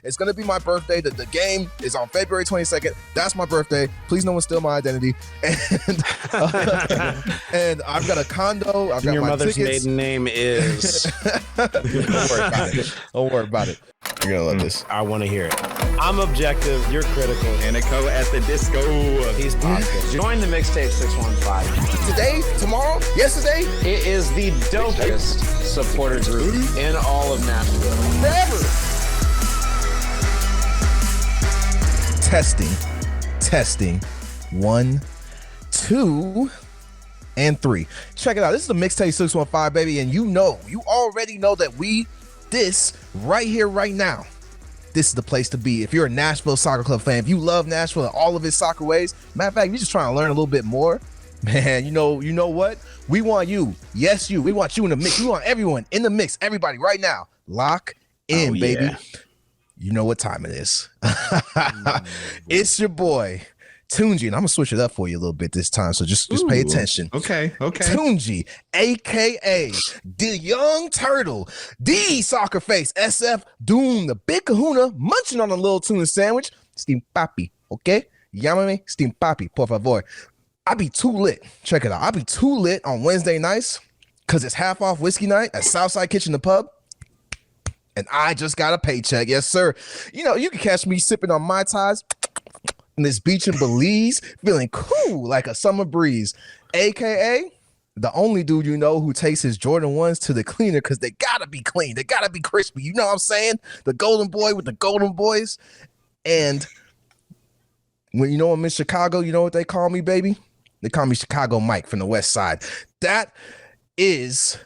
It's going to be my birthday. The game is on February 22nd. That's my birthday. Please no one steal my identity. And, and I've got a condo. I've got your my mother's tickets. maiden name is. Don't worry about it. You're going to love this. I want to hear it. I'm objective. You're critical. Anico at the disco. He's positive. Join the Mixtape 615. Today, tomorrow, yesterday, It is the dopest supporter group in all of Nashville. forever. Testing. 1, 2, and 3. Check it out. This is the Mixtape 615, baby. And you already know that this right here, right now, this is the place to be. If you're a Nashville Soccer Club fan, if you love Nashville and all of its soccer ways, matter of fact, you're just trying to learn a little bit more, man, you know what? We want you. Yes, you. We want you in the mix. We want everyone in the mix. Everybody right now. Lock in, baby. You know what time it is. It's your boy, Tunji, and I'm gonna switch it up for you a little bit this time, so just pay attention. Okay. Tunji, aka the Young Turtle, the Soccer Face, SF Doom, the Big Kahuna, munching on a little tuna sandwich. Steam papi, okay? Llámame Steam papi, por favor. I be too lit. Check it out. I be too lit on Wednesday nights because it's half off whiskey night at Southside Kitchen, the pub. And I just got a paycheck. Yes, sir. You know, you can catch me sipping on Mai Tais in this beach in Belize, feeling cool like a summer breeze, aka the only dude you know who takes his Jordan 1s to the cleaner because they gotta be clean, they gotta be crispy. You know what I'm saying? The golden boy with the golden boys. And when I'm in Chicago, you know what they call me, baby? They call me Chicago Mike from the West Side. That is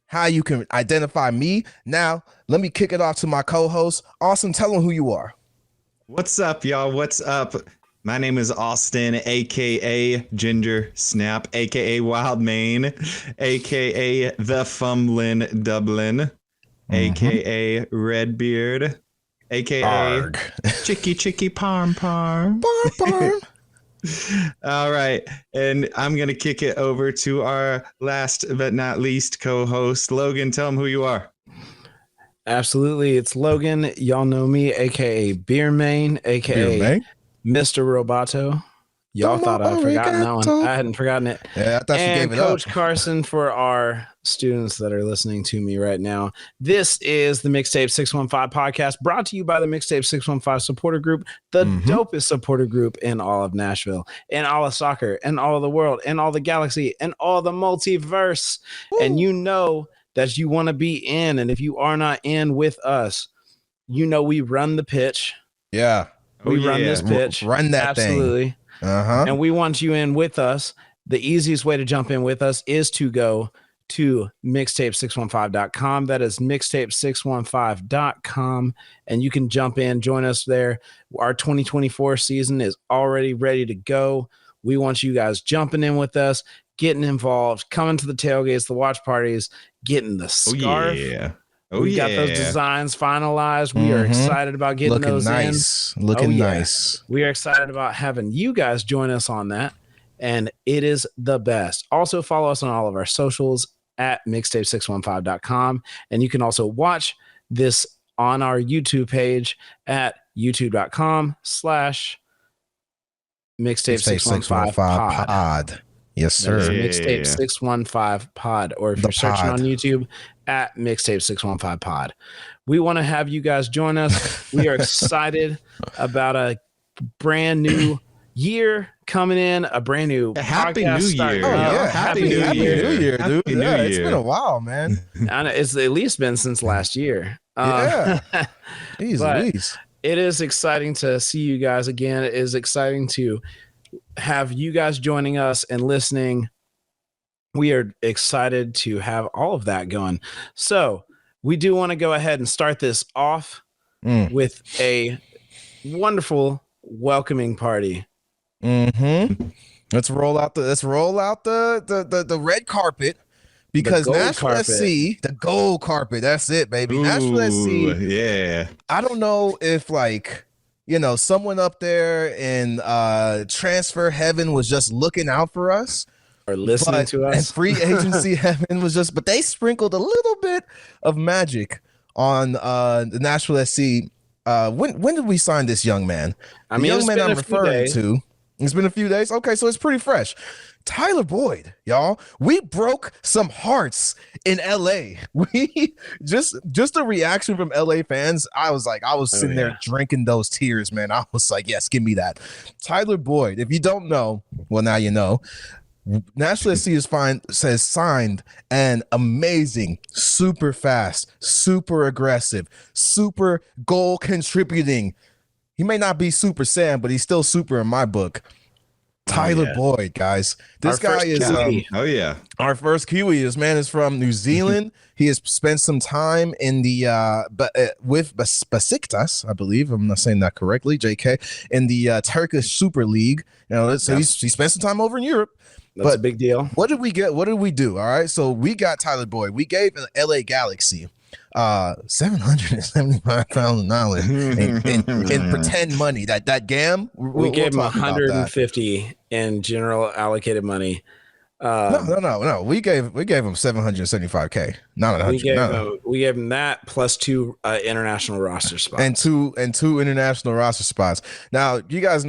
how you can identify me. Now, let me kick it off to my co-host. Austin, tell them who you are. What's up, y'all? What's up? My name is Austin, a.k.a. Ginger Snap, a.k.a. Wild Mane, a.k.a. The Fumblin' Dublin, a.k.a. Redbeard, a.k.a. Chicky Parm Parm. Parm Parm. All right. And I'm going to kick it over to our last but not least co-host, Logan. Tell him who you are. Absolutely. It's Logan. Y'all know me, a.k.a. Beer Main, a.k.a. Mr. Roboto. Y'all thought I'd forgotten that one. I hadn't forgotten it. Yeah, I thought you gave it Coach up. Carson for our students that are listening to me right now. This is the Mixtape 615 podcast brought to you by the Mixtape 615 supporter group, the dopest supporter group in all of Nashville, and all of soccer, and all of the world, and all the galaxy, and all the multiverse. Woo. And you know that you want to be in. And if you are not in with us, you know we run the pitch. Yeah. We run this pitch. Run that thing. Absolutely. And we want you in with us. The easiest way to jump in with us is to go to mixtape615.com. That is mixtape615.com. And you can jump in, join us there. Our 2024 season is already ready to go. We want you guys jumping in with us, getting involved, coming to the tailgates, the watch parties, getting the scarf. We got those designs finalized. We are excited about getting those nice. in. Looking nice. We are excited about having you guys join us on that. And it is the best. Also follow us on all of our socials at mixtape615.com. And you can also watch this on our YouTube page at youtube.com/mixtape615pod. Yes, sir. Mixtape 615 pod, or if you're searching on YouTube at Mixtape 615 pod. We want to have you guys join us. We are excited about a brand new year coming in, a brand new Happy New Year. Oh, yeah. Happy New Year, dude. Happy New Year. It's been a while, man. And it's at least been since last year. Yeah. But it is exciting to see you guys again. It is exciting to have you guys joining us and listening. We are excited to have all of that going. So we do want to go ahead and start this off with a wonderful welcoming party. Let's roll out the red carpet, because Nashville SC, the gold carpet. That's it, baby. Ooh, Nashville SC. Yeah. I don't know if someone up there in transfer heaven was just looking out for us, or listening to us, and free agency heaven was just, but they sprinkled a little bit of magic on the Nashville SC When did we sign this young man? The young man I'm referring to. It's been a few days. Okay, so it's pretty fresh. Tyler Boyd, y'all. We broke some hearts in LA. We just a reaction from LA fans. I was sitting there drinking those tears, man. I was like, yes, give me that. Tyler Boyd. If you don't know, well, now you know. Nashville SC has signed an amazing, super fast, super aggressive, super goal contributing. He may not be Super Sam, but he's still super in my book. Tyler Boyd, guys. This guy is our first Kiwi. This man is from New Zealand. He has spent some time in the with Besiktas, I believe. I'm not saying that correctly, JK, in the Turkish Super League. So he spent some time over in Europe. That's a big deal. What did we get? What did we do? All right. So we got Tyler Boyd. We gave an LA Galaxy $775,000 in pretend money. That GAM. We gave him 150 in general allocated money. No. We gave him $775K. Not 100. We gave him that plus 2 international roster spots and two international roster spots. Now you guys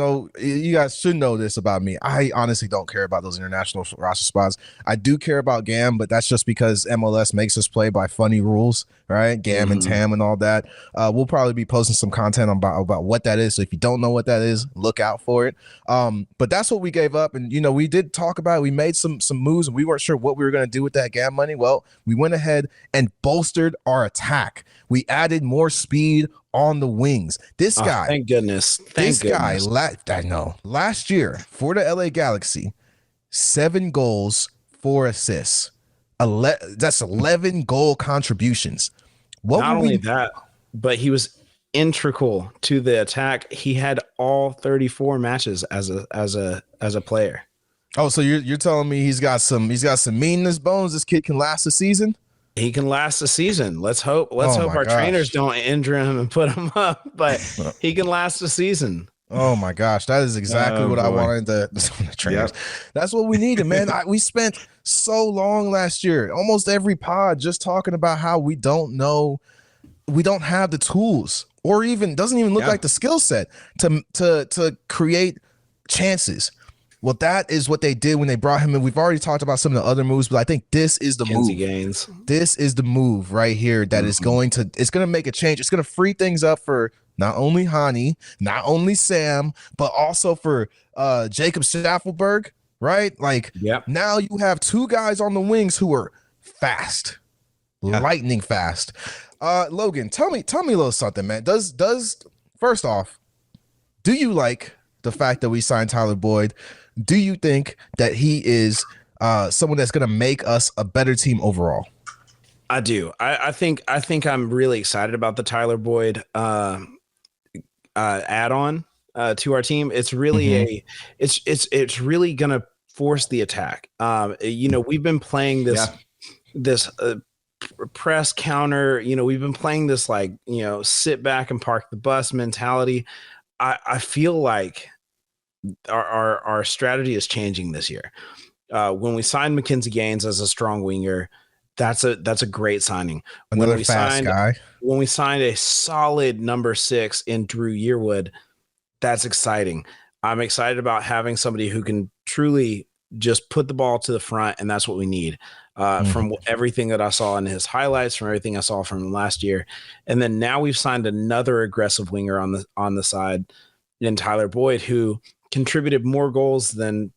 should know this about me. I honestly don't care about those international roster spots. I do care about GAM, but that's just because MLS makes us play by funny rules, right? GAM and TAM and all that. We'll probably be posting some content about what that is. So if you don't know what that is, look out for it. But that's what we gave up, and we did talk about it. We made some moves, and we weren't sure what we were going to do with that GAM money. Well, we went ahead and bolstered our attack. We added more speed on the wings. This guy, thank goodness. I know. Last year for the LA Galaxy, 7 goals, 4 assists. That's 11 goal contributions. Not only that, but he was integral to the attack. He had all 34 matches as a player. Oh, so you're telling me he's got some meanness bones? This kid can last a season? He can last a season. Let's hope our trainers don't injure him and put him up, but he can last a season. Oh my gosh, that is exactly what I wanted the trainers. Yep. That's what we needed, man. We spent so long last year, almost every pod, just talking about how we don't have the tools, or even doesn't even look like the skill set to create chances. Well, that is what they did when they brought him in. We've already talked about some of the other moves, but I think this is the move. Gains. This is the move right here that is going to make a change. It's going to free things up for not only Hani, not only Sam, but also for Jacob Staffelberg, right? Like, now you have 2 guys on the wings who are fast, lightning fast. Logan, tell me a little something, man. Does first off, do you like the fact that we signed Tyler Boyd? Do you think that he is someone that's going to make us a better team overall? I do. I think I'm really excited about the Tyler Boyd add-on to our team. It's really it's really going to force the attack. We've been playing this press counter. We've been playing this sit back and park the bus mentality. I feel like our strategy is changing this year. When we signed Mackenzie Gaines as a strong winger, that's a great signing. Another fast guy. When we signed a solid number 6 in Drew Yearwood, that's exciting. I'm excited about having somebody who can truly just put the ball to the front, and that's what we need. From everything that I saw in his highlights, from everything I saw from him last year, and then now we've signed another aggressive winger on the side in Tyler Boyd, who contributed more goals than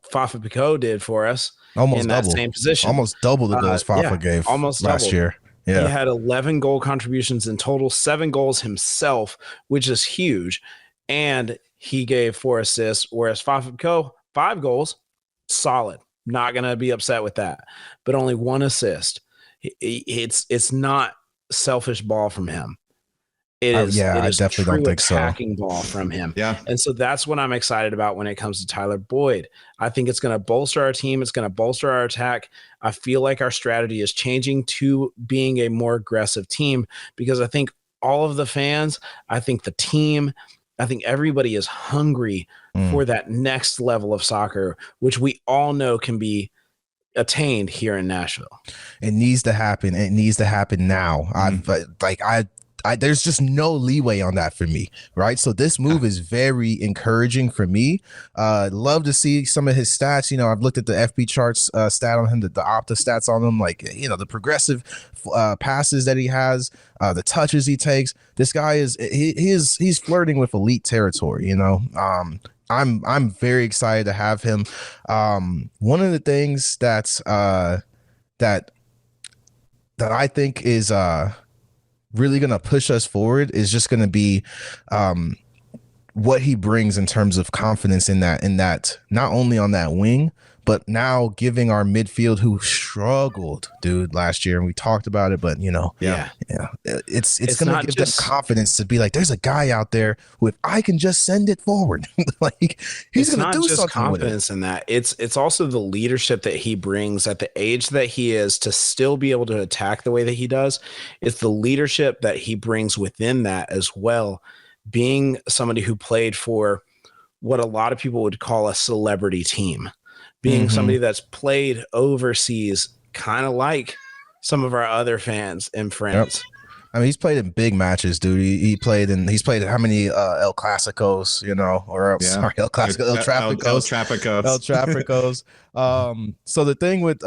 Fafa Picault did for us in that same position. Almost double the goals Fafa gave last year. Yeah. He had 11 goal contributions in total, 7 goals himself, which is huge, and he gave 4 assists, whereas Fafa Picault 5 goals, solid. Not gonna be upset with that, but only 1 assist. It's not selfish ball from him. It is. I definitely don't think so. Attacking ball from him. Yeah, and so that's what I'm excited about when it comes to Tyler Boyd. I think it's going to bolster our team. It's going to bolster our attack. I feel like our strategy is changing to being a more aggressive team, because I think all of the fans, I think the team, I think everybody is hungry for that next level of soccer, which we all know can be attained here in Nashville. It needs to happen. It needs to happen now. there's just no leeway on that for me, right? So this move is very encouraging for me. Love to see some of his stats. I've looked at the FB charts stat on him, the Opta stats on him, like the progressive passes that he has, the touches he takes. This guy he's flirting with elite territory. I'm very excited to have him. One of the things that I think is really going to push us forward is just going to be what he brings in terms of confidence in that not only on that wing, but now giving our midfield, who struggled, dude, last year, and we talked about it, but it's going to give them confidence to be like, there's a guy out there who, if I can just send it forward, like he's going to do something confidence with it. In that. It's also the leadership that he brings at the age that he is to still be able to attack the way that he does. It's the leadership that he brings within that as well. Being somebody who played for what a lot of people would call a celebrity team. Being somebody that's played overseas, kind of like some of our other fans and friends. Yep. I mean, he's played in big matches, dude. He's played how many El Clasicos, sorry, El Clasico, El Trafficos. El Trafficos. So the thing with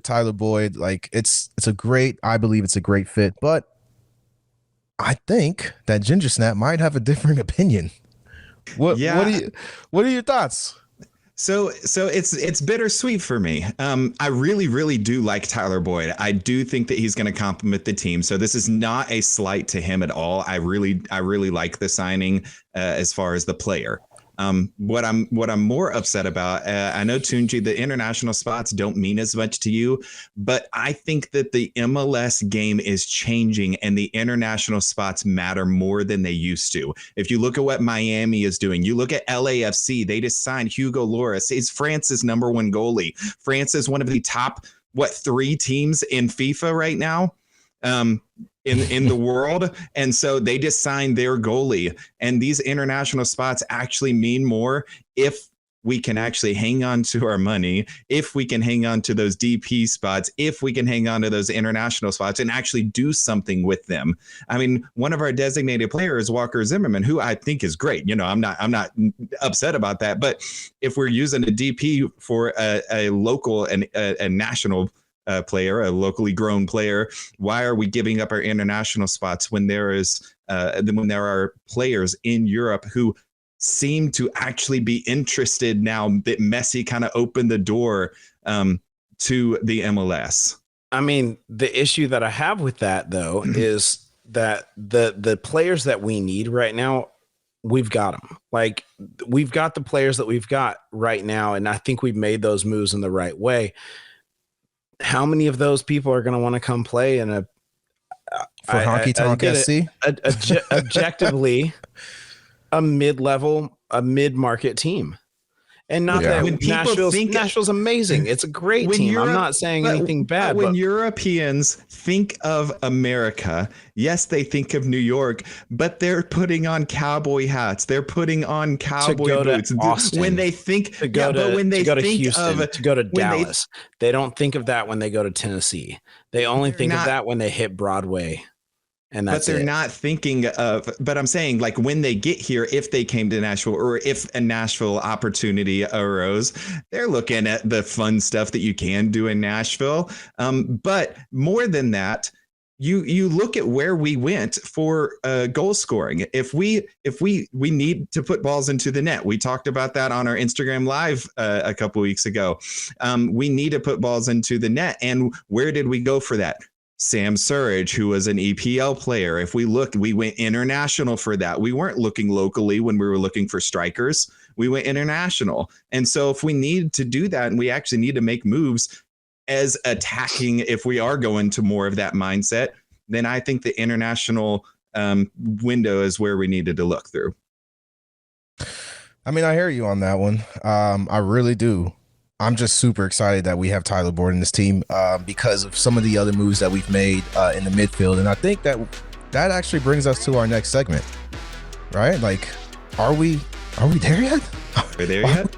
Tyler Boyd, like I believe it's a great fit, but I think that Ginger Snap might have a different opinion. What are your thoughts? So it's bittersweet for me. I really, really do like Tyler Boyd. I do think that he's going to complement the team. So this is not a slight to him at all. I really like the signing as far as the player. What I'm more upset about, I know, Tunji, the international spots don't mean as much to you, but I think that the MLS game is changing and the international spots matter more than they used to. If you look at what Miami is doing, you look at LAFC, they just signed Hugo Lloris. He's France's number one goalie. France is one of the top, 3 teams in FIFA right now. In the world. And so they just signed their goalie, and these international spots actually mean more if we can actually hang on to our money, if we can hang on to those DP spots, if we can hang on to those international spots and actually do something with them. I mean, one of our designated players, Walker Zimmerman, who I think is great. I'm not upset about that. But if we're using a DP for a local and a national player, a locally grown player, why are we giving up our international spots when there are players in Europe who seem to actually be interested now that Messi kind of opened the door to the MLS? I mean, the issue that I have with that, though, is that the players that we need right now, we've got them. Like, we've got the players that we've got right now, and I think we've made those moves in the right way. How many of those people are going to want to come play in for Honky Tonk SC? Objectively, a mid-level, a mid-market team. And not that Nashville's amazing. It's a great team. I'm not saying anything bad. When Europeans think of America, yes, they think of New York, but they're putting on cowboy hats. They're putting on cowboy boots. Austin, when they think to go to Houston, to go to Dallas, they don't think of that when they go to Tennessee. They only think of that when they hit Broadway. And that's but they're not thinking of, but I'm saying, like, when they get here, if they came to Nashville, or if a Nashville opportunity arose, they're looking at the fun stuff that you can do in Nashville. But more than that, you look at where we went for goal scoring. If we need to put balls into the net, we talked about that on our Instagram live a couple weeks ago. We need to put balls into the net. And where did we go for that? Sam Surridge, who was an EPL player. If we looked, we went international for that. We weren't looking locally when we were looking for strikers. We went international. And so if we need to do that, and we actually need to make moves as attacking, if we are going to more of that mindset, then I think the international window is where we needed to look through. I mean, I hear you on that one. I really do. I'm just super excited that we have Tyler Boyd in this team because of some of the other moves that we've made in the midfield. And I think that actually brings us to our next segment, right? Like, are we there yet? Are we there yet?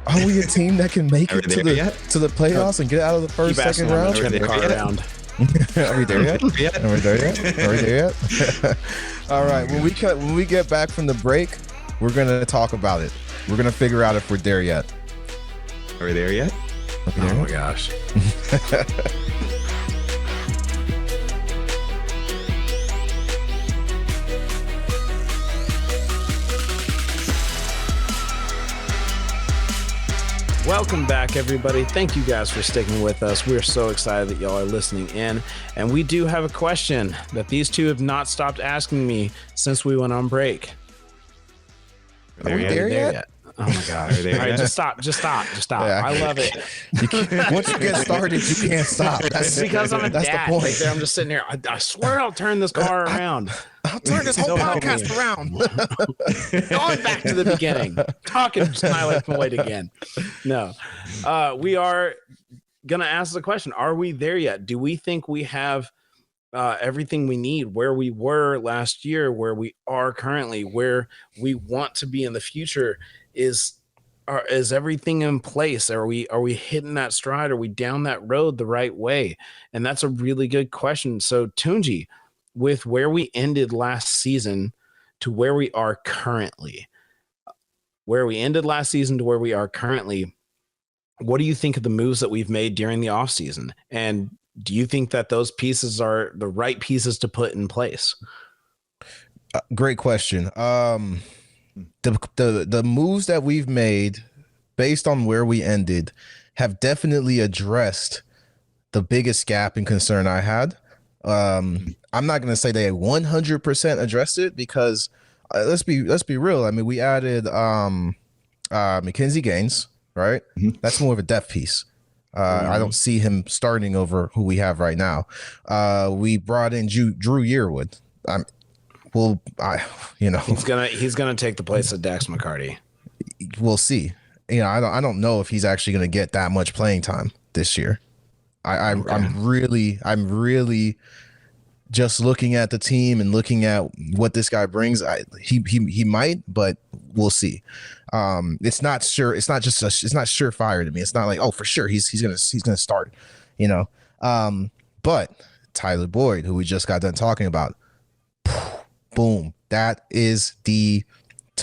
Are we a team that can make it to the playoffs and get out of the second round? Turn the car around. Are we there yet? Yeah. Are we there yet? Are we there yet? All right. When we get back from the break, we're gonna talk about it. We're gonna figure out if we're there yet. Are we there yet? Oh my gosh. Welcome back, everybody. Thank you guys for sticking with us. We're so excited that y'all are listening in. And we do have a question that these two have not stopped asking me since we went on break. Are we there yet? Oh my gosh. All right, just stop. Yeah, I love it. Once you get started, you can't stop. That's because I'm a that's dad. the point. Right there, I'm just sitting here. I swear I'll turn this car around. I'll turn this whole podcast around. Going back to the beginning. Talking my life Floyd again. No. We are going to ask the question, are we there yet? Do we think we have everything we need, where we were last year, where we are currently, where we want to be in the future? Is everything in place? Are we hitting that stride? Are we down that road the right way? And that's a really good question. So Tunji, with where we ended last season to where we are currently, what do you think of the moves that we've made during the offseason? And do you think that those pieces are the right pieces to put in place? Great question. The moves that we've made based on where we ended have definitely addressed the biggest gap and concern I had. I'm not going to say they 100% addressed it because let's be real. I mean, we added Mackenzie Gaines, right? Mm-hmm. That's more of a depth piece. I don't see him starting over who we have right now. We brought in Drew Yearwood. He's gonna take the place of Dax McCarty. We'll see. I don't know if he's actually gonna get that much playing time this year. I'm really just looking at the team and looking at what this guy brings. He might, but we'll see. It's not sure. It's not surefire to me. It's not like, oh, for sure he's gonna start. But Tyler Boyd, who we just got done talking about, boom. That is to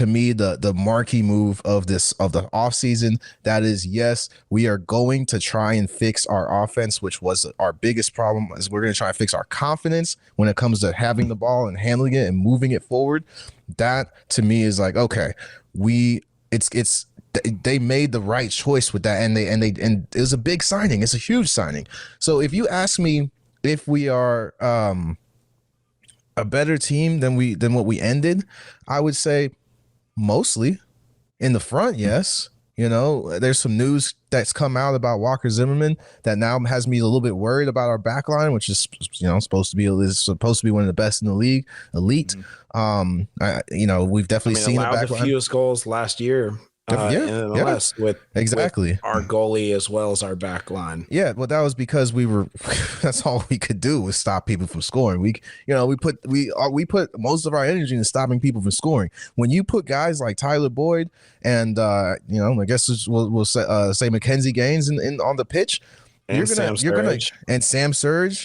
me the marquee move of the offseason. That is, yes, we are going to try and fix our offense, which was our biggest problem. Is we're going to try and fix our confidence when it comes to having the ball and handling it and moving it forward. That to me is like, okay, they made the right choice with that, and it was a big signing. It's a huge signing. So if you ask me if we are a better team than what we ended, I would say mostly in the front. Yes. There's some news that's come out about Walker Zimmerman that now has me a little bit worried about our back line, which is, supposed to be one of the best in the league, elite. We've definitely seen the back the line. fewest goals last year. With our goalie as well as our back line. Yeah, well, that was because that's all we could do was stop people from scoring. We put most of our energy into stopping people from scoring. When you put guys like Tyler Boyd and I guess we'll say Mackenzie Gaines on the pitch, Sam Surge,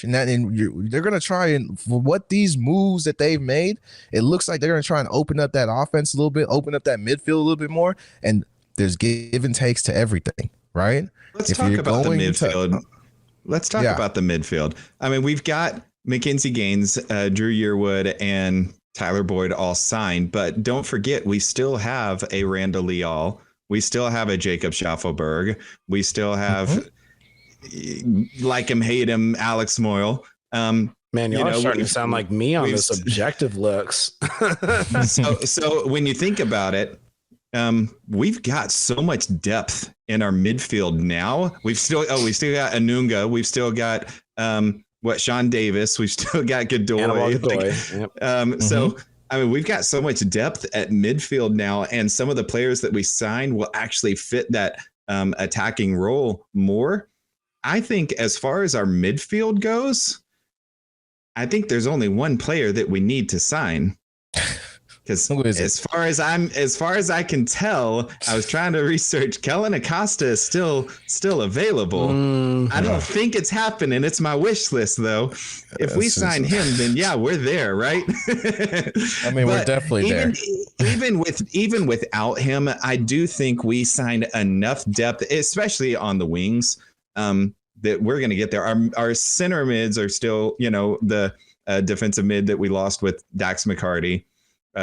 they're gonna try and, for what these moves that they've made, it looks like they're gonna try and open up that offense a little bit, open up that midfield a little bit more, and there's give and takes to everything, right? Let's talk about the midfield. I mean, we've got Mackenzie Gaines, Drew Yearwood, and Tyler Boyd all signed, but don't forget, we still have a Randall Leal, we still have a Jacob Schaffelberg, we still have. Like him, hate him, Alex Moyle. Man, you're starting to sound like me on this objective looks. so when you think about it, we've got so much depth in our midfield now. We still got Anunga. We've still got Sean Davis. We've still got Godoy. So I mean, we've got so much depth at midfield now, and some of the players that we signed will actually fit that attacking role more. I think as far as our midfield goes, I think there's only one player that we need to sign. Because Who is it? as far as I can tell, I was trying to research. Kellen Acosta is still available. I don't think it's happening. It's my wish list though. If we sign him, then yeah, we're there, right? I mean, we're definitely there. Even without him, I do think we signed enough depth, especially on the wings, that we're going to get there. Our center mids are still, the defensive mid that we lost with Dax McCarty.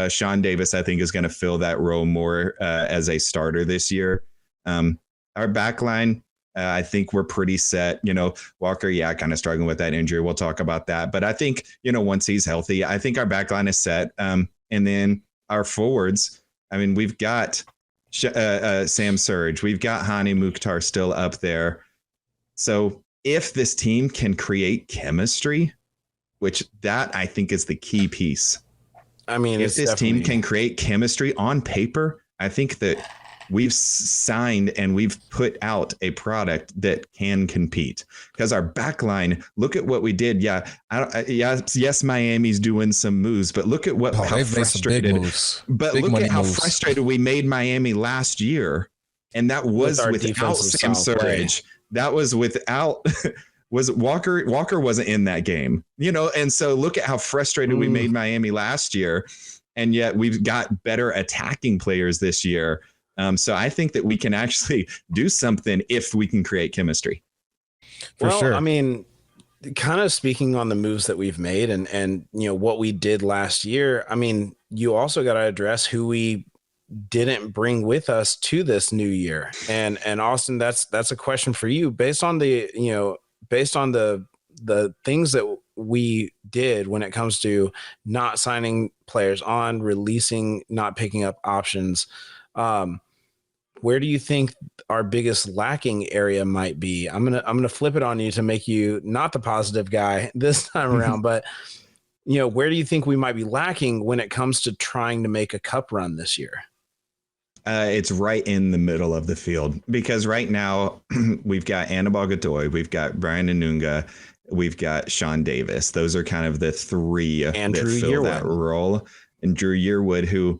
Sean Davis, I think, is going to fill that role more as a starter this year. Our back line, I think we're pretty set. Walker, kind of struggling with that injury. We'll talk about that. But I think, once he's healthy, I think our back line is set. And then our forwards, I mean, we've got Sam Surge. We've got Hani Mukhtar still up there. So if this team can create chemistry, which that I think is the key piece. I mean, if this team can create chemistry on paper, I think that we've signed and we've put out a product that can compete. Because our back line, look at what we did. Yes, Miami's doing some moves, but look at how frustrated. But look at how frustrated we made Miami last year, and that was without Sam Surge. That was without. Was Walker wasn't in that game, and so look at how frustrated we made Miami last year, and yet we've got better attacking players this year. So I think that we can actually do something if we can create chemistry. For sure. I mean, kind of speaking on the moves that we've made and what we did last year. I mean, you also got to address who we didn't bring with us to this new year. And Austin, that's a question for you based on the things that we did when it comes to not signing players on, releasing, not picking up options. Where do you think our biggest lacking area might be? I'm gonna flip it on you to make you not the positive guy this time around, but where do you think we might be lacking when it comes to trying to make a cup run this year? It's right in the middle of the field, because right now we've got Anibal Godoy, we've got Brian Anunga, we've got Sean Davis. Those are kind of the three that fill that role. And Drew Yearwood, who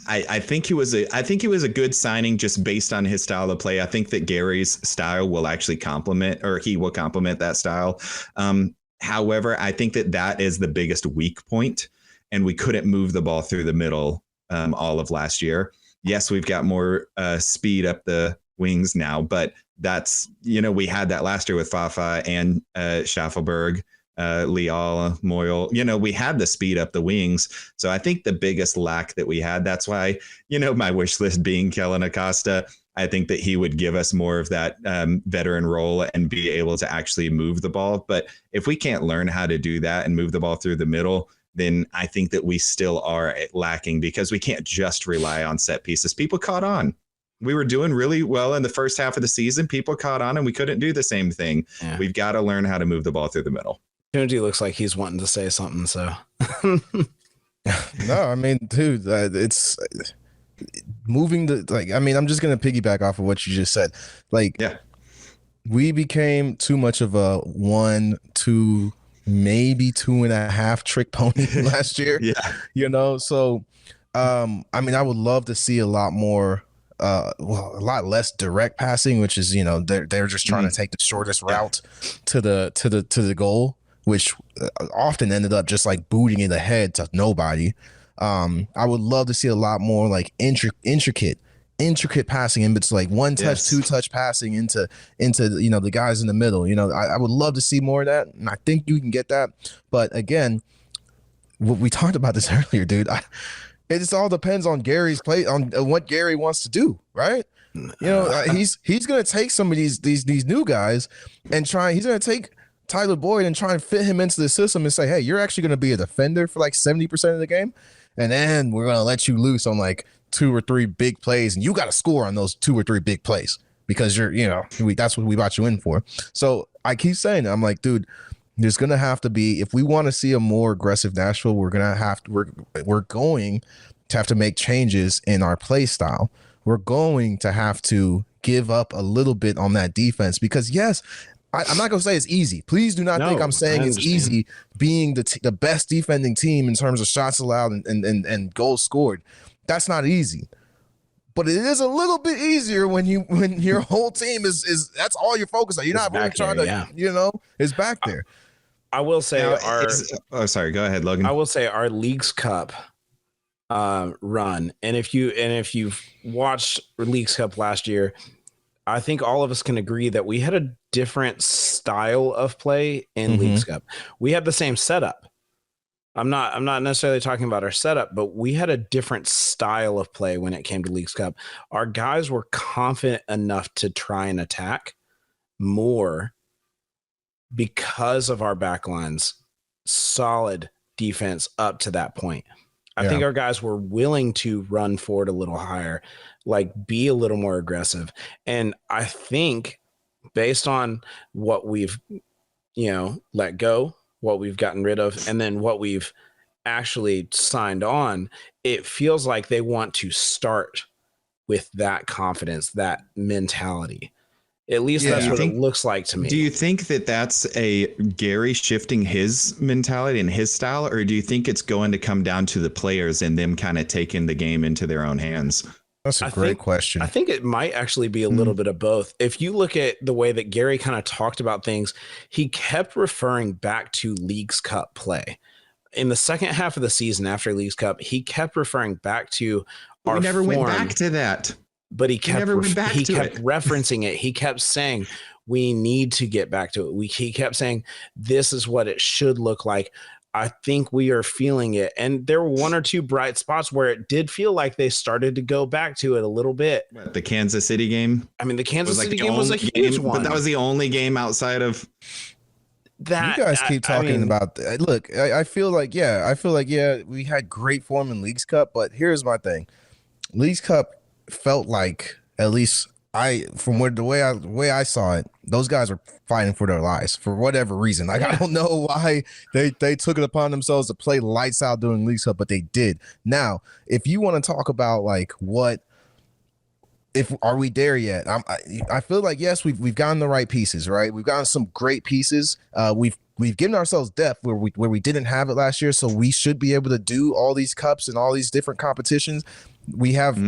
I think he was a good signing just based on his style of play. I think that Gary's style will actually complement that style. However, I think that is the biggest weak point, and we couldn't move the ball through the middle all of last year. Yes, we've got more speed up the wings now, but that's, we had that last year with Fafa and Schaffelberg, Leal, Moyle. We had the speed up the wings. So I think the biggest lack that we had, that's why, my wish list being Kellen Acosta, I think that he would give us more of that veteran role and be able to actually move the ball. But if we can't learn how to do that and move the ball through the middle, then I think that we still are lacking, because we can't just rely on set pieces. People caught on. We were doing really well in the first half of the season. People caught on and we couldn't do the same thing. Yeah. We've got to learn how to move the ball through the middle. Tunji looks like he's wanting to say something. So no, I mean, dude, it's moving I'm just going to piggyback off of what you just said. We became too much of a 1, 2, maybe 2.5 trick pony last year. So I would love to see a lot more a lot less direct passing, which is they're just trying to take the shortest route to the goal, which often ended up just like booting in the head to nobody. I would love to see a lot more like intricate passing in, but it's like one touch, two touch passing into the guys in the middle. I would love to see more of that, and I think you can get that. But again, we talked about this earlier, dude. It just all depends on Gary's play, on what Gary wants to do, right? He's gonna take some of these new guys and try. He's gonna take Tyler Boyd and try and fit him into the system and say, hey, you're actually gonna be a defender for like 70% of the game, and then we're gonna let you loose on like 2 or 3 big plays, and you got to score on those 2 or 3 big plays because that's what we brought you in for. So I keep saying, I'm like, dude, there's gonna have to be, if we want to see a more aggressive Nashville, we're going to have to make changes in our play style. We're going to have to give up a little bit on that defense, because yes, I'm not gonna say it's easy. Please do not think I'm saying it's easy being the best defending team in terms of shots allowed and goals scored. That's not easy. But it is a little bit easier when your whole team is that's all you're focused on. You're not really trying to, it's back there. I will say sorry, go ahead, Logan. I will say our Leagues Cup run, and if you've watched Leagues Cup last year, I think all of us can agree that we had a different style of play in Leagues Cup. We had the same setup. I'm not necessarily talking about our setup, but we had a different style of play when it came to Leagues Cup. Our guys were confident enough to try and attack more because of our backlines, solid defense up to that point. I think our guys were willing to run forward a little higher, like be a little more aggressive. And I think based on what we've, let go, what we've gotten rid of, and then what we've actually signed on, it feels like they want to start with that confidence, that mentality. At least that's what it looks like to me. Do you think that that's a Gary shifting his mentality and his style, or do you think it's going to come down to the players and them kind of taking the game into their own hands? That's a great question. I think it might actually be a little bit of both. If you look at the way that Gary kind of talked about things, he kept referring back to Leagues Cup play. In the second half of the season after Leagues Cup, he kept referring back to our We never went form. back to that. But he kept referencing it. He kept saying, we need to get back to it. He kept saying, this is what it should look like. I think we are feeling it. And there were one or two bright spots where it did feel like they started to go back to it a little bit. The Kansas City game? I mean, the Kansas City game was a huge one. But that was the only game outside of that. You guys keep talking about that. Look, I feel like, we had great form in Leagues Cup, but here's my thing. Leagues Cup felt like, at least the way I saw it, those guys were fighting for their lives for whatever reason. Like, I don't know why they took it upon themselves to play lights out during Leagues Cup, but they did. Now, if you want to talk about like are we there yet? I feel like yes, we've gotten the right pieces, right? We've gotten some great pieces. We've given ourselves depth where we didn't have it last year, so we should be able to do all these cups and all these different competitions. We have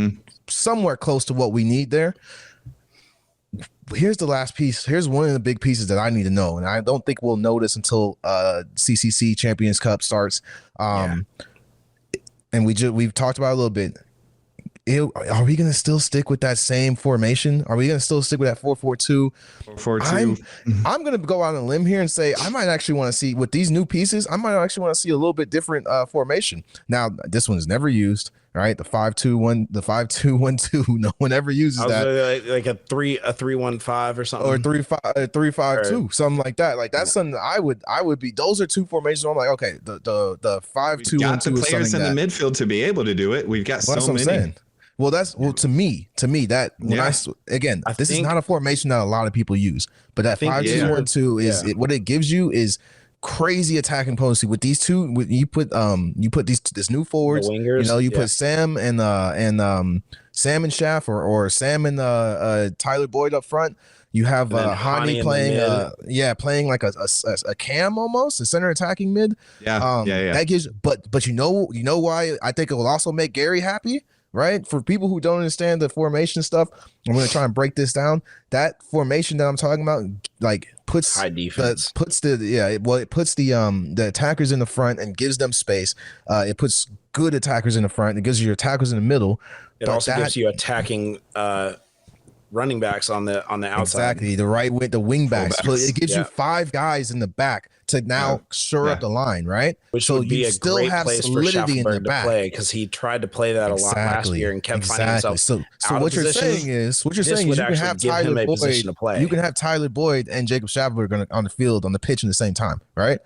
somewhere close to what we need there. Here's the last piece. Here's one of the big pieces that I need to know, and I don't think we'll know this until CCC Champions Cup starts. And we've talked about it a little bit. Are we going to still stick with that same formation? Are we going to still stick with that 4-4-2? 4-4-2. I'm going to go out on a limb here and say I might actually want to see, with these new pieces, I might actually want to see a little bit different formation. Now, this one is never used, right? The 5-2-1, the 5-2-1-2. No one ever uses that. Like a 3-1-5 or something, or 3-5-2, something like that. Like that's something I would be. Those are two formations. I'm like, okay, the 5-2-1-2. We've got the players in the midfield to be able to do it. We've got so many. Well, to me that this is not a formation that a lot of people use, but that 5-2-1-2 is what it gives you is crazy attacking potency with these two. You put this new forwards, wingers, you put Sam and Sam and Schaff or Sam and Tyler Boyd up front. You have Hani playing like a cam almost, a center attacking mid. That gives, but you know why I think it will also make Gary happy. Right? For people who don't understand the formation stuff, I'm going to try and break this down. That formation that I'm talking about, like, puts high defense, it puts the attackers in the front and gives them space. It puts good attackers in the front. It gives you your attackers in the middle. It also gives you attacking running backs on the outside. Exactly, the right with the wing backs. So it gives you 5 guys in the back to now shore up the line, right? Which would be a great place for Schaffenberg to play, because he tried to play that a lot last year and kept finding himself so what you're saying is you can have Tyler Boyd. You can have Tyler Boyd and Jacob Schaffenberg on the field on the pitch in the same time, right?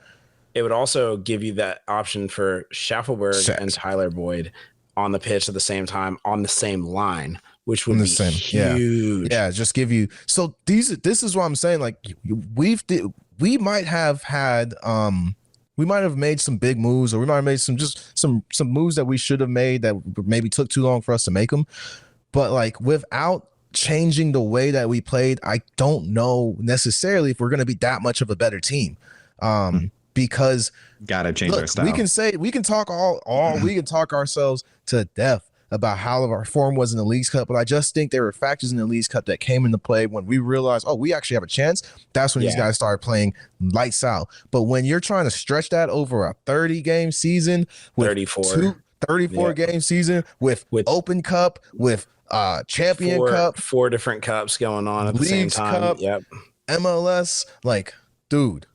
It would also give you that option for Schaffenberg and Tyler Boyd on the pitch at the same time on the same line, which would be huge. Yeah, just give you. So this is what I'm saying. Like we might have made some big moves, or we might have made some moves that we should have made that maybe took too long for us to make them. But like without changing the way that we played, I don't know necessarily if we're going to be that much of a better team. Because gotta change our style. we can talk we can talk ourselves to death about how our form was in the Leagues Cup, but I just think there were factors in the Leagues Cup that came into play when we realized, we actually have a chance. That's when these guys started playing lights out. But when you're trying to stretch that over a 30-game season with 34 game season with Open Cup, with Champion Cup, 4 different cups going on at the same time. Cup, MLS, like, dude,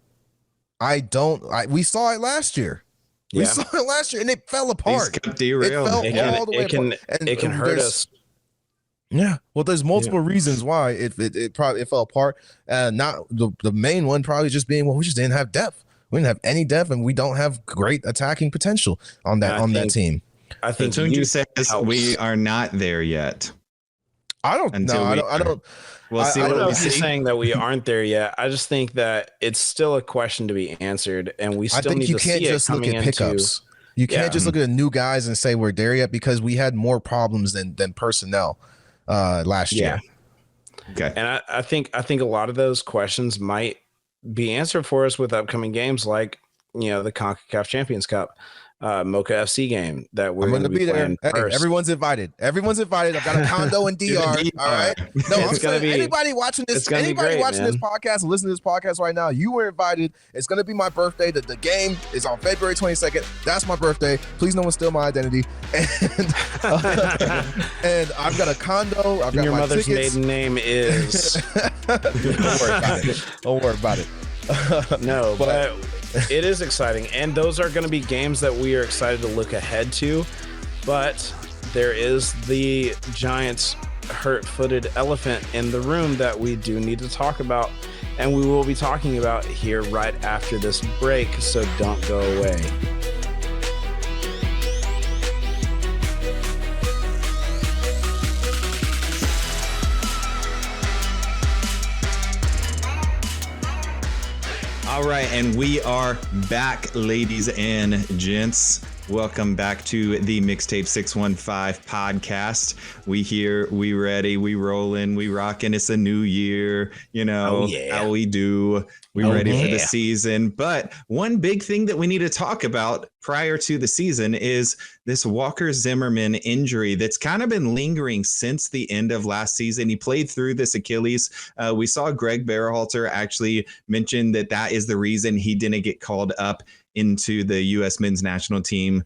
we saw it last year. We saw it last year, and it fell apart. It can hurt us. Yeah. Well, there's multiple reasons why it probably fell apart. Not the main one probably just being, we just didn't have depth. We didn't have any depth, and we don't have great attacking potential on that team. I think Tunji says we are not there yet. I don't know. I don't. We'll see. I don't know if he's saying that we aren't there yet. I just think that it's still a question to be answered, and we still need to see it coming into. Pickups. You can't just look at the new guys and say we're there yet, because we had more problems than personnel last year. Okay. And I think a lot of those questions might be answered for us with upcoming games, like the CONCACAF Champions Cup. Mocha FC game that we're going to be there. Hey, everyone's invited. I've got a condo in DR. All right. No, I'm saying anybody watching this podcast and listening to this podcast right now, you were invited. It's going to be my birthday. The game is on February 22nd. That's my birthday. Please, no one steal my identity. And I've got a condo. I've got your my mother's tickets. maiden name is. Don't worry about it. No, but it is exciting, and those are going to be games that we are excited to look ahead to. But there is the giant hurt-footed elephant in the room that we do need to talk about, and we will be talking about here right after this break, so don't go away. All right, and we are back, ladies and gents. Welcome back to the Mixtape 615 podcast. We here, we ready, we rolling, we rocking. It's a new year, how we do. We ready for the season. But one big thing that we need to talk about prior to the season is this Walker Zimmerman injury that's kind of been lingering since the end of last season. He played through this Achilles. We saw Greg Berhalter actually mention that is the reason he didn't get called up into the U.S. men's national team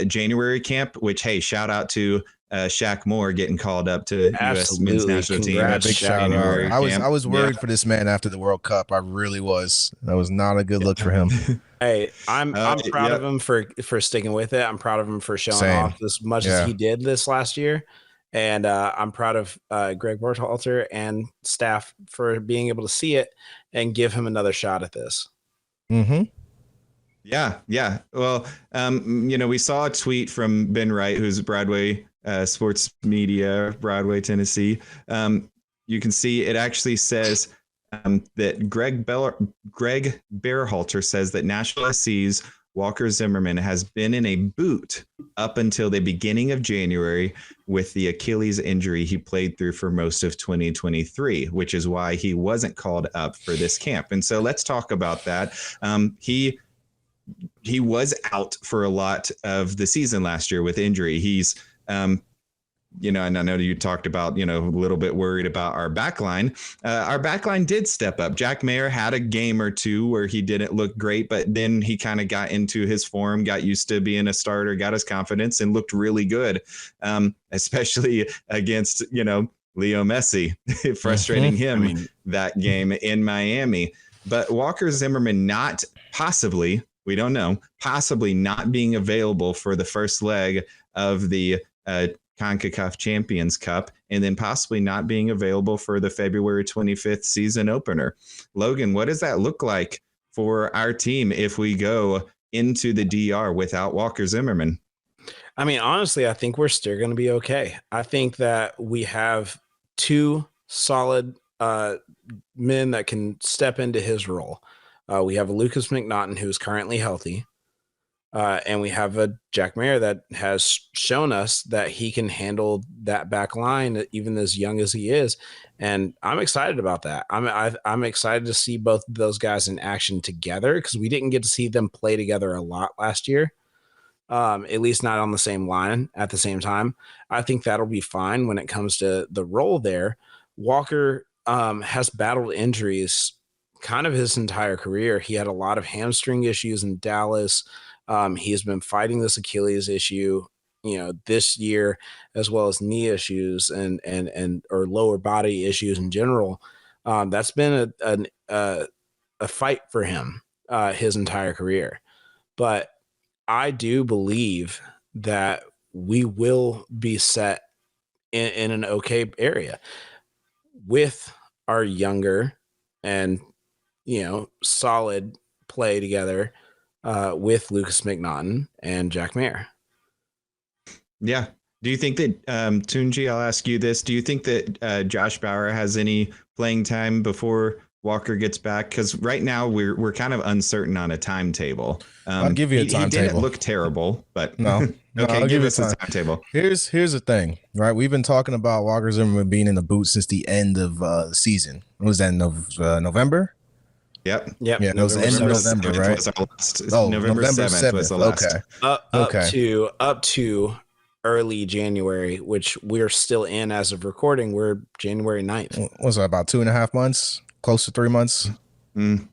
January camp, which, hey, shout out to Shaq Moore getting called up to U.S. men's national team. Big shout out. I was worried for this man after the World Cup. I really was. That was not a good look for him. Hey, I'm proud of him for sticking with it. I'm proud of him for showing off as much as he did this last year. And I'm proud of Greg Berhalter and staff for being able to see it and give him another shot at this. Mm-hmm. Yeah. Well, we saw a tweet from Ben Wright, who's Broadway sports media, Broadway, Tennessee. You can see it actually says that Greg Berhalter says that Nashville SC's Walker Zimmerman has been in a boot up until the beginning of January with the Achilles injury he played through for most of 2023, which is why he wasn't called up for this camp. And so let's talk about that. He was out for a lot of the season last year with injury. He's, and I know you talked about, a little bit worried about our backline. Our backline did step up. Jack Mayer had a game or two where he didn't look great, but then he kind of got into his form, got used to being a starter, got his confidence, and looked really good, especially against, Leo Messi, frustrating him that game in Miami. But Walker Zimmerman we don't know, possibly not being available for the first leg of the CONCACAF Champions Cup, and then possibly not being available for the February 25th season opener. Logan, what does that look like for our team if we go into the DR without Walker Zimmerman? I mean, honestly, I think we're still going to be okay. I think that we have two solid men that can step into his role. We have Lucas McNaughton, who's currently healthy. And we have a Jack Mayer that has shown us that he can handle that back line, even as young as he is. And I'm excited about that. I'm excited to see both of those guys in action together, because we didn't get to see them play together a lot last year. At least not on the same line at the same time. I think that'll be fine when it comes to the role there. Walker has battled injuries kind of his entire career. He had a lot of hamstring issues in Dallas. He has been fighting this Achilles issue, this year, as well as knee issues and or lower body issues in general. That's been a fight for him his entire career. But I do believe that we will be set in an okay area with our younger and, solid play together with Lucas McNaughton and Jack Mayer. Yeah. Do you think that, Tunji, I'll ask you this. Do you think that Josh Bauer has any playing time before Walker gets back? Because right now we're kind of uncertain on a timetable. I'll give you a timetable. He didn't look terrible, but no. Okay, I'll give us a timetable. Here's the thing, right? We've been talking about Walker Zimmerman being in the boot since the end of the season. What was that, November? Yep. Yeah, it was the end of November, right? November 7th was the last. Okay. Up to early January, which we're still in as of recording. We're January 9th. What was that, about 2.5 months? Close to 3 months? You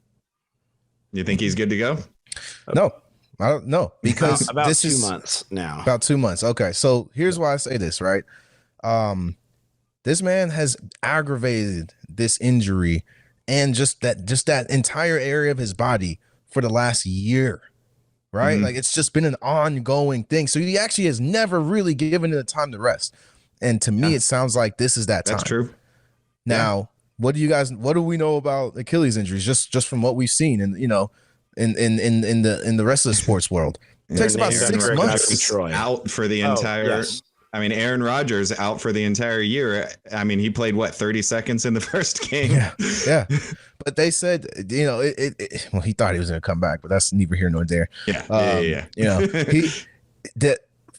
think he's good to go? No, I don't know, because about this 2 months now. About 2 months. Okay, so here's why I say this, right? This man has aggravated this injury and just that entire area of his body for the last year, right? Mm-hmm. Like, it's just been an ongoing thing. So he actually has never really given it the time to rest. And to me, it sounds like this is that time. That's true. Now, what do we know about Achilles injuries? Just from what we've seen, and in the rest of the sports world, it takes about 6 months out for the entire. Yes. I mean, Aaron Rodgers out for the entire year. I mean, he played 30 seconds in the first game. Yeah. But they said, well, he thought he was going to come back, but that's neither here nor there. Yeah.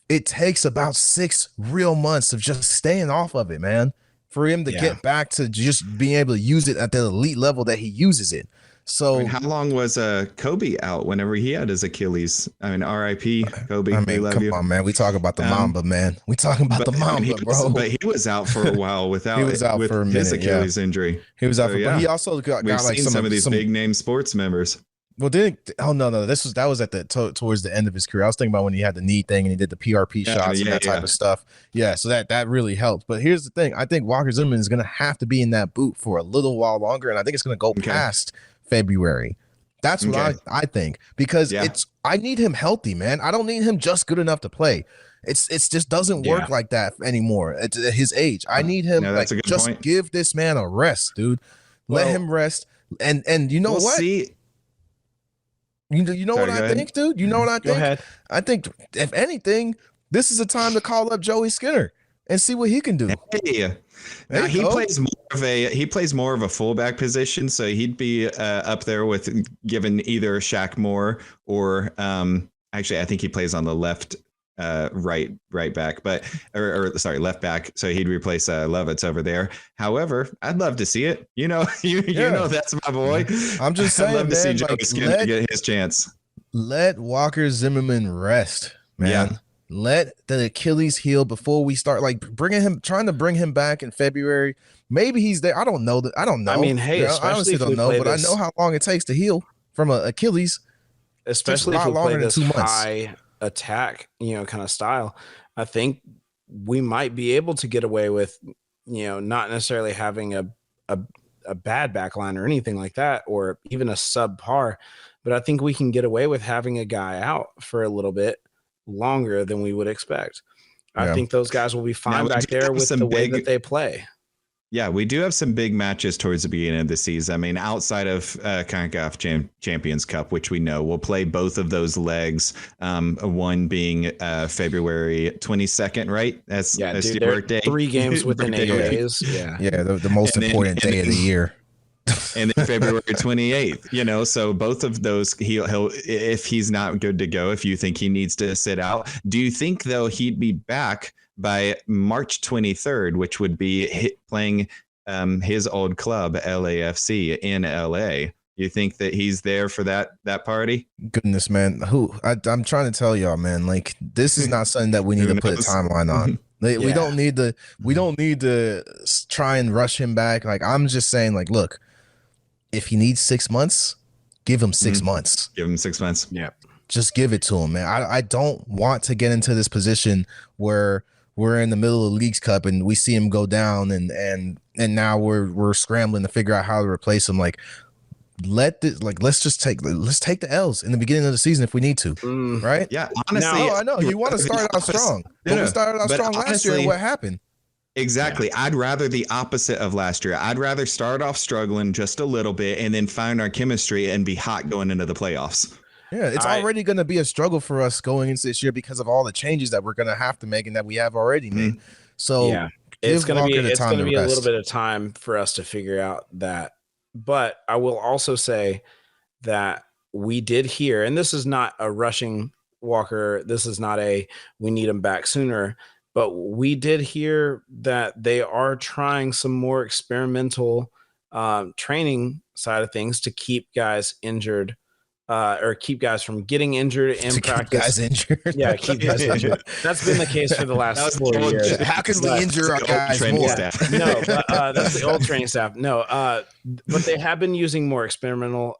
It takes about 6 real months of just staying off of it, man, for him to get back to just being able to use it at the elite level that he uses it. So how long was Kobe out whenever he had his Achilles? I mean, R.I.P. Kobe. We love come you. on, man. We talk about the Mamba, man. We talking about the Mamba, bro. But he was out for a while without he was out with for a minute, his Achilles injury. He was out for, but he also got We've like seen some of these big name sports members. Well, no. That was at towards the end of his career. I was thinking about when he had the knee thing and he did the PRP shots and that type of stuff. Yeah, so that really helped. But here's the thing: I think Walker Zimmerman is going to have to be in that boot for a little while longer, and I think it's going to go past February. That's what I think, because I need him healthy, man. I don't need him just good enough to play. It's just doesn't work like that anymore at his age. I need him just give this man a rest, dude. Let him rest. And you know what? See. You know what I think, dude? You know what I think? Go ahead. I think, if anything, this is a time to call up Joey Skinner and see what he can do. Hey. Now he plays more of a fullback position, so he'd be up there with given either Shaq Moore or actually I think he plays on the left right back, but or left back, so he'd replace Lovitz over there. However, I'd love to see it. You know that's my boy. I'm just saying, I'd love to see Joey like, Skinner get his chance. Let Walker Zimmerman rest, man. Yeah. Let the Achilles heal before we start trying to bring him back in February. Maybe he's there. I don't know. I mean, hey, I honestly don't know, but I know how long it takes to heal from an Achilles. Especially if we play this high attack, kind of style. I think we might be able to get away with, not necessarily having a bad back line or anything like that, or even a subpar, but I think we can get away with having a guy out for a little bit longer than we would expect. I think those guys will be fine back there with the way that they play. Yeah, we do have some big matches towards the beginning of the season. I mean, outside of CONCACAF Champions Cup, which we know we'll play both of those legs. One being February 22nd, right? That's your birthday. 3 games within 8 days. Yeah, the most important day of the year. and then February 28th, you know, so both of those he'll if he's not good to go, if you think he needs to sit out, do you think though he'd be back by March 23rd, which would be playing his old club LAFC in LA? You think that he's there for that party? Goodness, man. I'm trying to tell y'all, man, like this is not something that we need to put a timeline on. We don't need to try and rush him back. Like, I'm just saying, like, look, if he needs 6 months, give him 6 months. Give him 6 months. Yeah. Just give it to him, man. I don't want to get into this position where we're in the middle of the Leagues Cup and we see him go down and now we're scrambling to figure out how to replace him. Like, let's take the L's in the beginning of the season if we need to, right? Yeah, honestly, I know you want to start out strong. We started out strong last year. And what happened? Exactly. Yeah. I'd rather the opposite of last year. I'd rather start off struggling just a little bit and then find our chemistry and be hot going into the playoffs. Yeah, it's already going to be a struggle for us going into this year because of all the changes that we're going to have to make and that we have already made. So yeah, it's going to be a little bit of time for us to figure out that. But I will also say that we did hear, and this is not a rushing Walker. This is not we need him back sooner. But we did hear that they are trying some more experimental training side of things to keep guys injured or keep guys from getting injured in practice. Keep guys injured. Yeah, keep guys injured. That's been the case for the last 4 years. How can we injure our guys more? No, but, that's the old training staff. No, but they have been using more experimental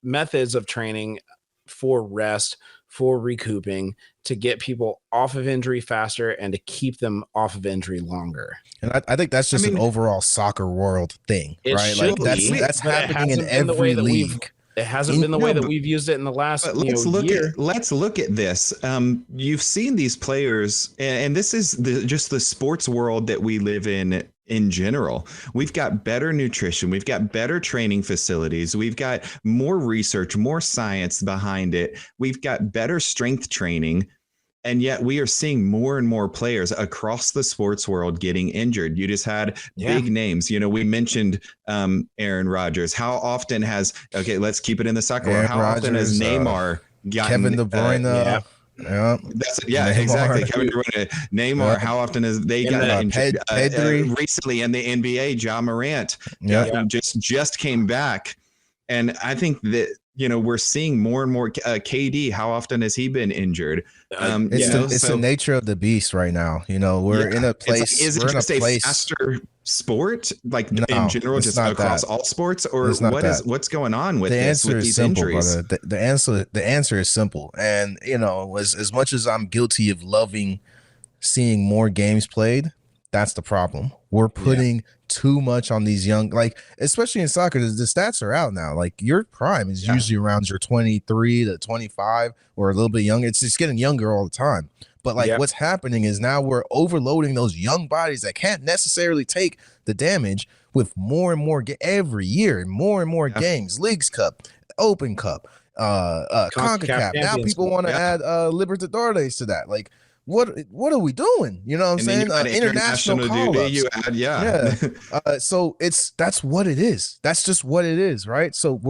methods of training for rest, for recouping, to get people off of injury faster and to keep them off of injury longer. And I think that's just an overall soccer world thing, right? Like that's happening in every league. It hasn't been the way that we've used it in the last year. Let's look at this. You've seen these players, and this is just the sports world that we live in general. We've got better nutrition. We've got better training facilities. We've got more research, more science behind it. We've got better strength training. And yet we are seeing more and more players across the sports world getting injured. You just had big names. You know, we mentioned Aaron Rodgers. How often let's keep it in the soccer world. How often has Neymar gotten Kevin De Bruyne? Exactly. Kevin De Bruyne, Neymar. How often has they gotten injured? Recently in the NBA, Ja Morant just came back. And I think that, you know, we're seeing more and more KD. How often has he been injured? It's the nature of the beast right now. You know, we're in a place. Is it just a faster sport, like in general, just across all sports, or what's going on with these injuries? The answer is simple. And you know, as much as I'm guilty of loving seeing more games played, that's the problem. We're putting too much on these young, like, especially in soccer, the stats are out now. Like, your prime is usually around your 23 to 25 or a little bit younger. It's just getting younger all the time. But like what's happening is now we're overloading those young bodies that can't necessarily take the damage with more and more every year, more and more games, Leagues Cup, Open Cup, CONCACAF. Now people want to add Libertadores to that. Like, what are we doing? You know what I'm saying? International call-ups. So that's what it is. That's just what it is, right? So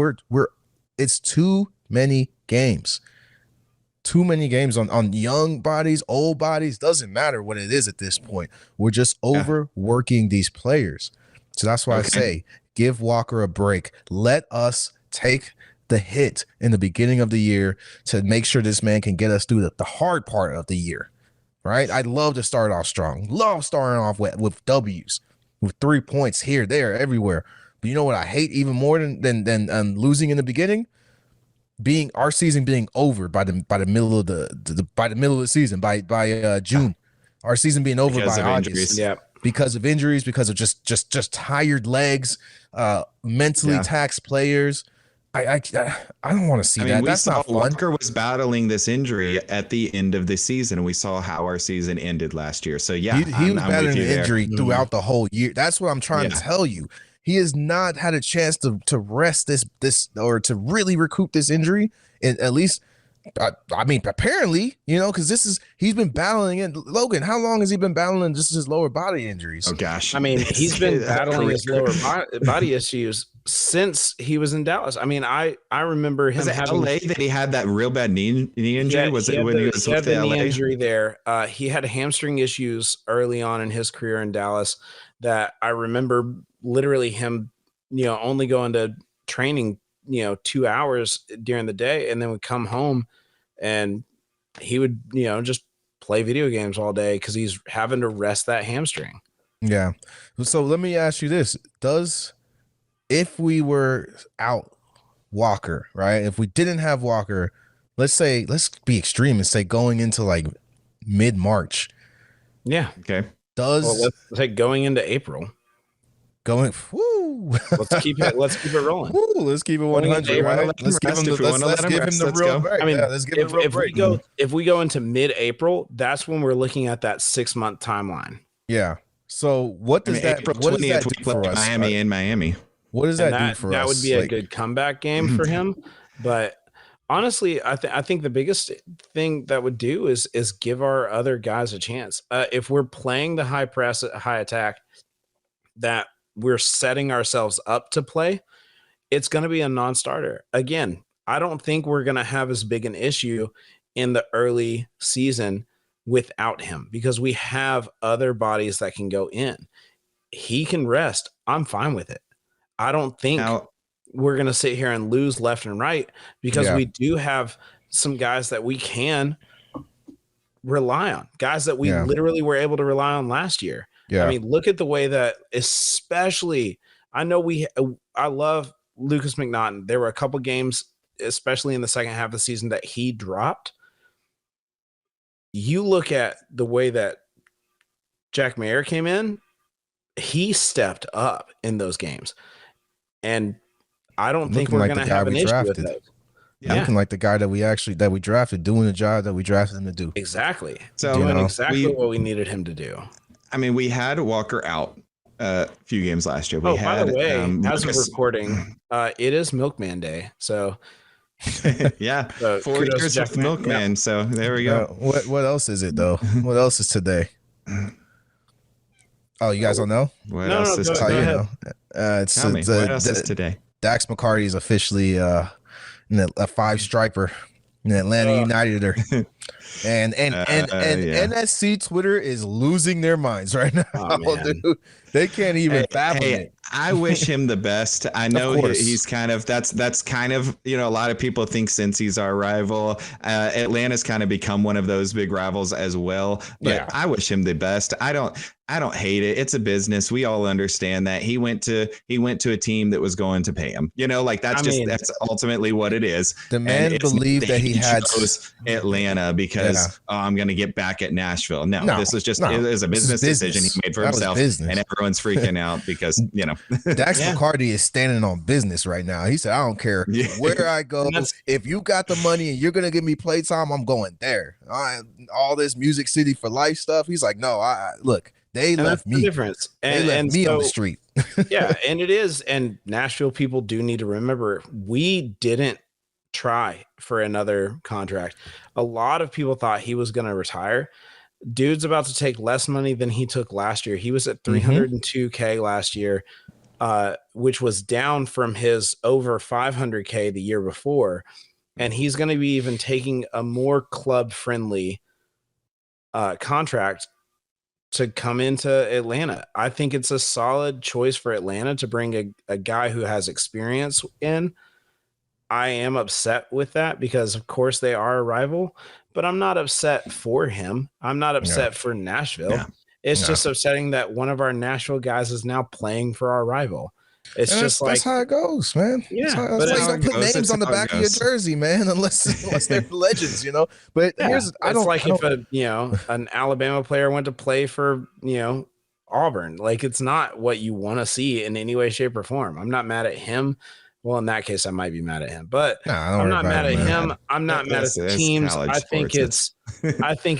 it's too many games. Too many games on young bodies, old bodies, doesn't matter what it is at this point. We're just overworking these players. So that's why I say give Walker a break. Let us take the hit in the beginning of the year to make sure this man can get us through the hard part of the year. Right? I'd love to start off strong. Love starting off with W's, with 3 points here, there, everywhere. But you know what I hate even more than losing in the beginning? Our season being over by the middle of the season, by June. Our season being over by August. Because of injuries, because of just tired legs, mentally taxed players. I don't want to see that. That's not fun. Walker was battling this injury at the end of the season, and we saw how our season ended last year. So he was battling an injury throughout the whole year. That's what I'm trying to tell you. He has not had a chance to rest this or to really recoup this injury, at least I mean, apparently, because he's been battling it. Logan, how long has he been battling just his lower body injuries? Oh gosh. I mean, he's been battling his lower body issues since he was in Dallas. I mean, I remember him having LA that he had that real bad knee injury. Was it when he was with the LA? Knee injury there? He had hamstring issues early on in his career in Dallas that I remember literally him, only going to training, 2 hours during the day, and then would come home and he would, just play video games all day because he's having to rest that hamstring. Yeah. So let me ask you this. If we were out Walker, right? If we didn't have Walker, let's be extreme and say going into like mid-March. Yeah. Okay. Let's say going into April. Let's keep it rolling. Woo, let's keep it 100. Right? Let's give him the real break. I mean, let's give him the real break. If we go into mid-April, that's when we're looking at that 6-month timeline. Yeah. So what does that do for us? Miami in Miami. What does that do for us? That would be a good comeback game for him. But honestly, I think the biggest thing that would do is give our other guys a chance. If we're playing the high press, high attack, that we're setting ourselves up to play, it's going to be a non-starter. Again, I don't think we're going to have as big an issue in the early season without him because we have other bodies that can go in. He can rest. I'm fine with it. I don't think we're going to sit here and lose left and right because we do have some guys that we can rely on, guys that we literally were able to rely on last year. Yeah. I mean, look at the way that, especially, I love Lucas McNaughton. There were a couple games, especially in the second half of the season, that he dropped. You look at the way that Jack Mayer came in, he stepped up in those games. And I don't think we're going to have an issue with that. Yeah. Looking like the guy that we drafted, doing the job that we drafted him to do. Exactly. So doing exactly what we needed him to do. I mean, we had Walker out a few games last year. By the way, as of recording, it is Milkman Day. So yeah, 4 years of Milkman. Yeah. So there we go. What else is it though? What else is today? Oh, you guys don't know? What else is today? What else is today? Dax McCarty is officially a 5-striper in Atlanta United. And NSC Twitter is losing their minds right now. Oh, dude. They can't even fathom it. I wish him the best. I know he's kind of that's kind of, a lot of people think since he's our rival, Atlanta's kind of become one of those big rivals as well. But I wish him the best. I don't hate it. It's a business. We all understand that. He went to a team that was going to pay him. That's ultimately what it is. The man believed that he had Atlanta because I'm going to get back at Nashville. No, this was just it was a business decision he made for himself, and everyone's freaking out because Dax McCarty is standing on business right now. He said, "I don't care where I go. If you got the money and you're going to give me playtime, I'm going there." All this Music City for Life stuff. He's like, "No, look." They left me. The difference. They left me on the street. Yeah, and it is. And Nashville people do need to remember, we didn't try for another contract. A lot of people thought he was going to retire. Dude's about to take less money than he took last year. He was at $302K last year, which was down from his over $500K the year before. And he's going to be even taking a more club-friendly contract to come into Atlanta. I think it's a solid choice for Atlanta to bring a guy who has experience in. I am upset with that because, of course, they are a rival, but I'm not upset for him. I'm not upset for Nashville. Yeah. It's just upsetting that one of our Nashville guys is now playing for our rival. It's just that's how it goes, man. Yeah, that's why you don't put names on the back of your jersey, man, unless they're legends, But here's if an Alabama player went to play for Auburn, like it's not what you want to see in any way, shape, or form. I'm not mad at him. Well, in that case, I might be mad at him, but I'm not mad at him. I'm not mad at the teams. I think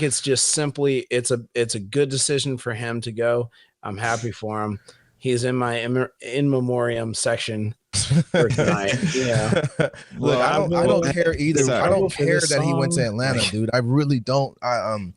it's just simply it's a good decision for him to go. I'm happy for him. He's in my in memoriam section for tonight. Yeah. Look, I don't care either. Sorry. I don't For care this that he went to song. Atlanta, dude. I really don't.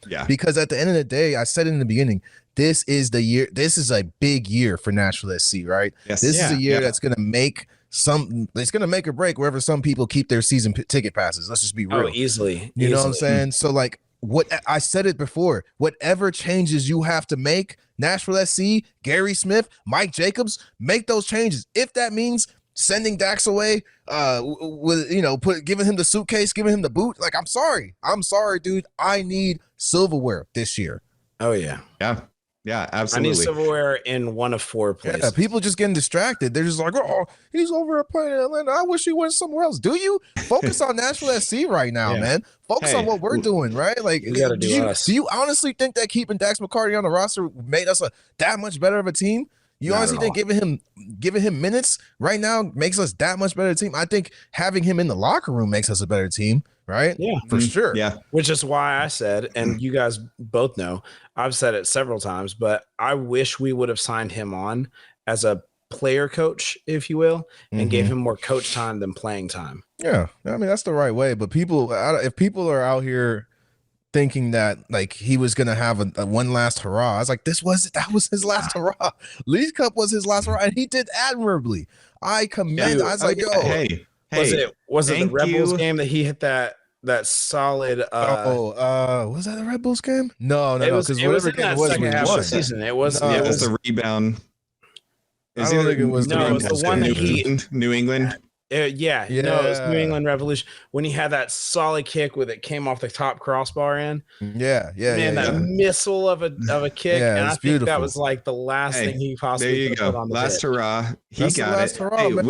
Yeah. Because at the end of the day, I said it in the beginning, this is the year. This is a big year for Nashville SC, right? Yes. This is a year Yeah. that's gonna make it's gonna make or break wherever some people keep their season ticket passes. Let's just be real. Oh, easily. You know what I'm Easily. saying? So like what I said it before, whatever changes you have to make, Nashville SC, Gary Smith, Mike Jacobs, make those changes. If that means sending Dax away, with giving him the suitcase, giving him the boot, like I'm sorry, dude. I need silverware this year. Oh yeah. Yeah, I absolutely. need silverware in one of 4 places. Yeah, people just getting distracted. They're just like, oh, he's over there playing in Atlanta. I wish he went somewhere else. Do you focus on Nashville SC right now, Yeah. man? Focus on what we're doing, right? Like, We gotta do us. do you honestly think that keeping Dax McCarty on the roster made us that much better of a team? You Not honestly at think giving him minutes right now makes us that much better team? I think having him in the locker room makes us a better team, right? Yeah. For sure. Yeah. Which is why I said, and you guys both know, I've said it several times, but I wish we would have signed him on as a player coach, if you will, and gave him more coach time than playing time. Yeah, I mean that's the right way. But if people are out here thinking that like he was gonna have a one last hurrah, I was like, that was his last hurrah. League Cup was his last hurrah, and he did admirably. I commend. I was like, yo, hey, was it the thank Red Bulls you. game that he hit that solid? was that the Red Bulls game? No, it was because in whatever game that it was, second we half of won. the season. It was. No, It It was was the rebound. I don't think it was No, it was the one that New England. No, it was New England Revolution when he had that solid kick with it came off the top crossbar in. Yeah, That missile of a kick, Yeah, and I it's think beautiful. that was like the last thing he possibly There you could put go. on the Last pitch. hurrah. He That's the got last it. hurrah, Hey, man.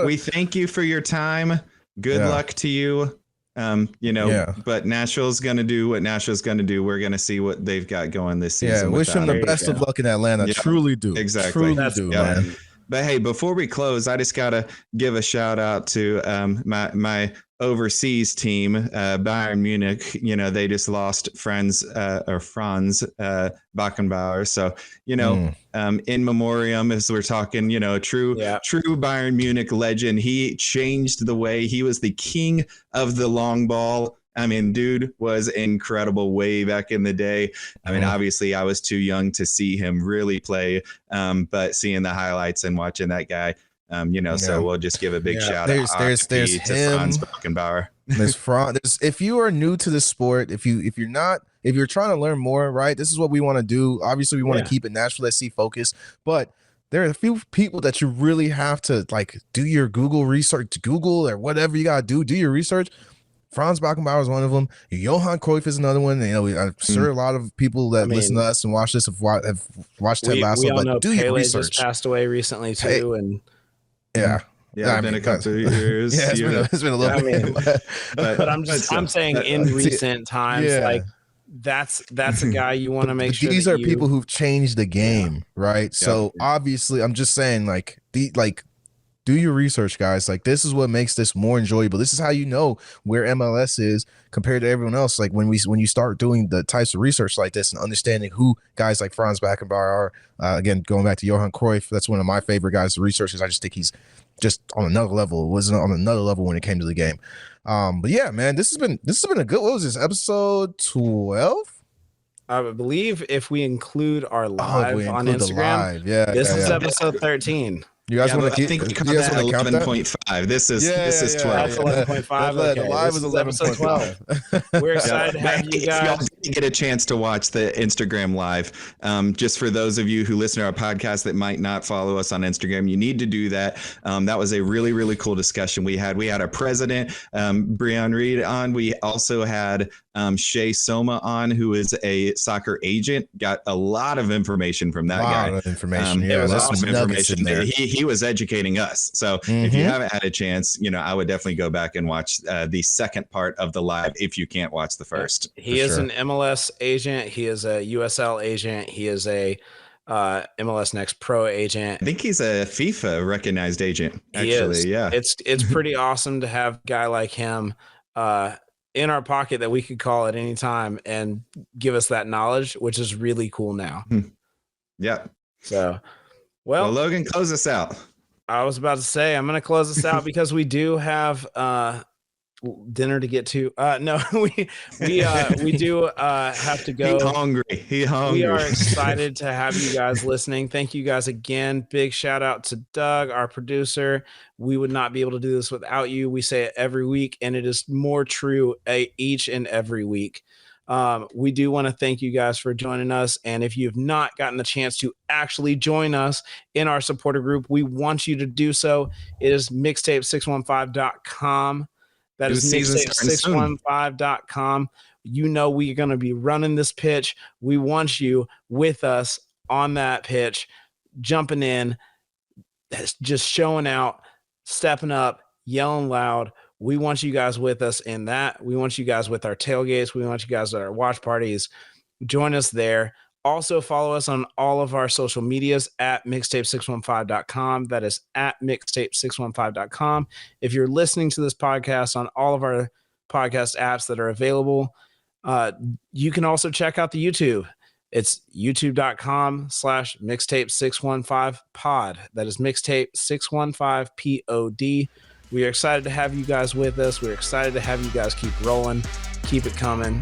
we thank you for your time. Good Yeah. luck to you. But Nashville's gonna do what Nashville's gonna do. We're gonna see what they've got going this season. Yeah, wish him the There you best of go. luck in Atlanta. Yeah, Truly do. exactly. Truly That's- do, yeah. man. But hey, before we close, I just gotta give a shout out to my overseas team, Bayern Munich. They just lost Franz Beckenbauer. So in memoriam, as we're talking, true Bayern Munich legend. He changed the way. He was the king of the long ball. I mean, dude was incredible way back in the day. I mean, obviously I was too young to see him really play, but seeing the highlights and watching that guy, so we'll just give a big shout out There's to him. Franz Beckenbauer. There's if you are new to the sport, if you're trying to learn more, right? This is what we want to do. Obviously, we want to keep it Nashville SC focused, but there are a few people that you really have to like do your Google research, Google or whatever you gotta do your research. Franz Beckenbauer is one of them. Johan Cruyff is another one. I'm sure a lot of people that listen to us and watch this have watched Ted Lasso. We all know But do your Pele research. just passed away recently too, and Yeah. Yeah, it's been a couple of years. Yeah, it's been a little bit. but I'm saying in recent times, Yeah. like that's a guy you want to make sure these that are people who've changed the game, right? Yeah. So obviously, I'm just saying, do your research, guys. Like, this is what makes this more enjoyable. This is how you know where MLS is compared to everyone else. Like when you start doing the types of research like this and understanding who guys like Franz Beckenbauer are. Again, going back to Johan Cruyff, that's one of my favorite guys to research because I just think he's just on another level. It wasn't on another level when it came to the game. But yeah, man, this has been a good. What was this, episode 12? I believe if we include our live on Instagram, this is episode 13. You guys want to keep? I think we caught you guys that want to count that? 11.5. This is 12. That's 11.5. The Okay, live this was is episode 12. We're excited to have you If y'all guys. didn't get a chance to watch the Instagram live, just for those of you who listen to our podcast that might not follow us on Instagram, you need to do that. That was a really, really cool discussion we had. We had our president, Breon Reed, on. We also had Shay Soma on, who is a soccer agent. Got a lot of information from that guy. A lot of information. There was there's awesome some nuggets information in there. there. He was educating us. So if you haven't had a chance, I would definitely go back and watch the second part of the live if you can't watch the first. He is an MLS agent. He is a USL agent. He is a MLS Next Pro agent. I think he's a FIFA recognized agent. He Actually, is. yeah. It's pretty awesome to have a guy like him in our pocket that we could call at any time and give us that knowledge, which is really cool now. Yeah. So, Well, well, Logan, close us out. I was about to say, I'm going to close this out because we do have dinner to get to. No, we do have to go. He hungry. We are excited to have you guys listening. Thank you guys again. Big shout out to Doug, our producer. We would not be able to do this without you. We say it every week, and it is more true each and every week. We do want to thank you guys for joining us. And if you've not gotten the chance to actually join us in our supporter group, we want you to do so. It is mixtape615.com. That is mixtape615.com. You know, we're going to be running this pitch. We want you with us on that pitch, jumping in, just showing out, stepping up, yelling loud. We want you guys with us in that. We want you guys with our tailgates. We want you guys at our watch parties. Join us there. Also follow us on all of our social medias at mixtape615.com. That is at mixtape615.com. If you're listening to this podcast on all of our podcast apps that are available, you can also check out the YouTube. It's youtube.com/mixtape615pod. That is mixtape615pod. We are excited to have you guys with us. We're excited to have you guys keep rolling, keep it coming,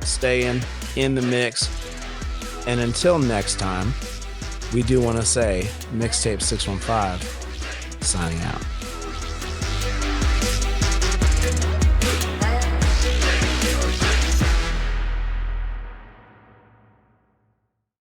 staying in the mix. And until next time, we do want to say Mixtape 615 signing out.